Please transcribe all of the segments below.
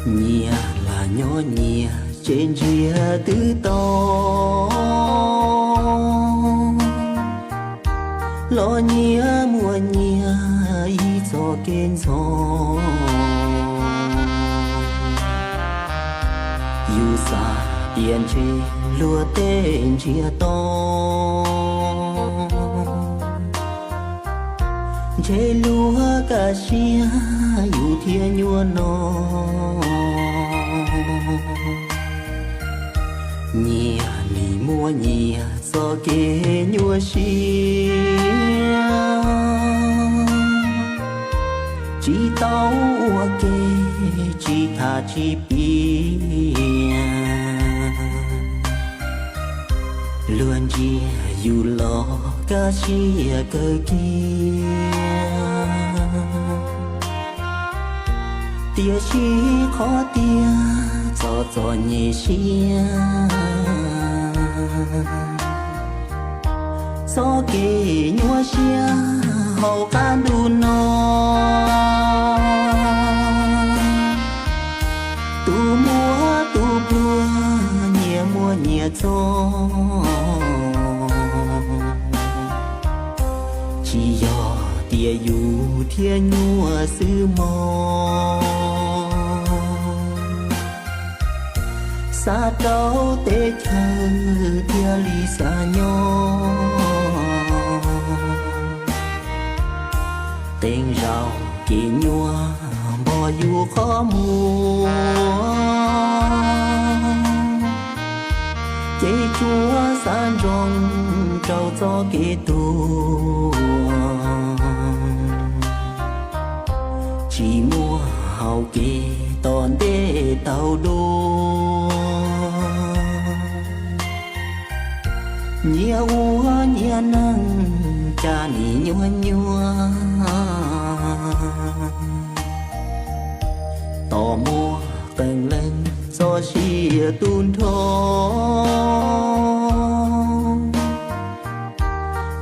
Nhẹ là nhỏ nhẹ trên rìa tứ to, lo nhẹ mùa nhẹ y cho kên gió. Dù xa tiền trên lúa tên chia to, chế lúa cả xia dù thiên nhua nó. Nhẹ nì mua nhẹ do kê nhua xia, chỉ tao kê chỉ thà chỉ bia. Luôn chia dù lo cả xia cơ kia, tia chỉ khó tia cho nhẹ xia. Gió kê nhua xia hậu can đu nó, tu múa tu bùa nhẹ mua nhẹ cho. Chỉ do tia dù thiên nhua sư mò, xa đâu tê chờ tia ly xa nhau. Tên rau kỳ nhua bò dù khó mua, chế chúa san rong trâu cho kế tu. Chỉ mua hậu kỳ toàn đê tàu đô, nhẹ úa nhẹ nắng cha nì nhua nhua. Tò mua tầng lên do xìa tuôn thô,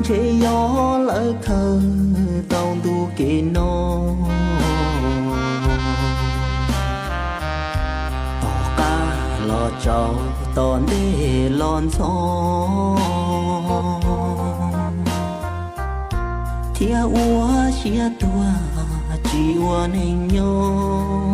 chế gió lỡ khờ tàu tu kê nô. Tò ca lo trâu toàn đê lon xô, thia úa xia tua chỉ uan hình nhau.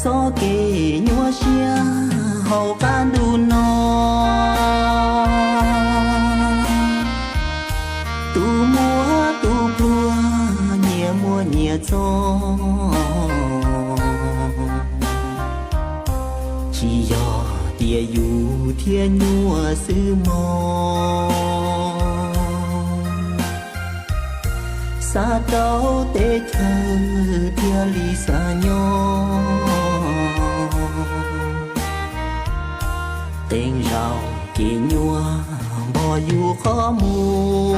Gió kê nhua xia hậu can đu nó, tu múa tu bùa nhẹ mua nhẹ cho. Chỉ do tia dù thiên nhua sư mò, xa đâu tê chờ tia ly xa nhau. Tên rau kỳ nhua bò dù khó mua,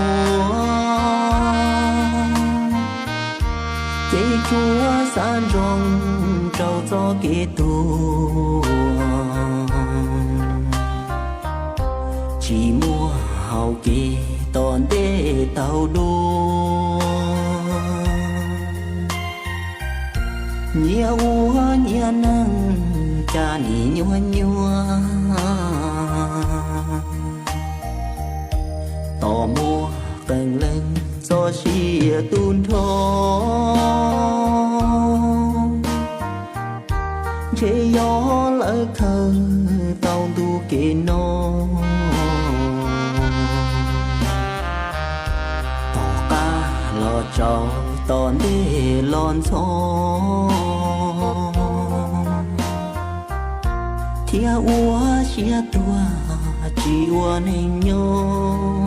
chế chúa san rong trâu cho kế tu. Chỉ mua hậu kỳ toàn đê tàu đô, nhẹ úa nhẹ nắng cha nì nhua nhua. Tò mua tầng lên do xìa tuôn thô, chế gió lỡ khờ tàu tu kê nô. Tò ca lo trâu toàn đê lon xô, thia úa xia tua chỉ uan hình nhau.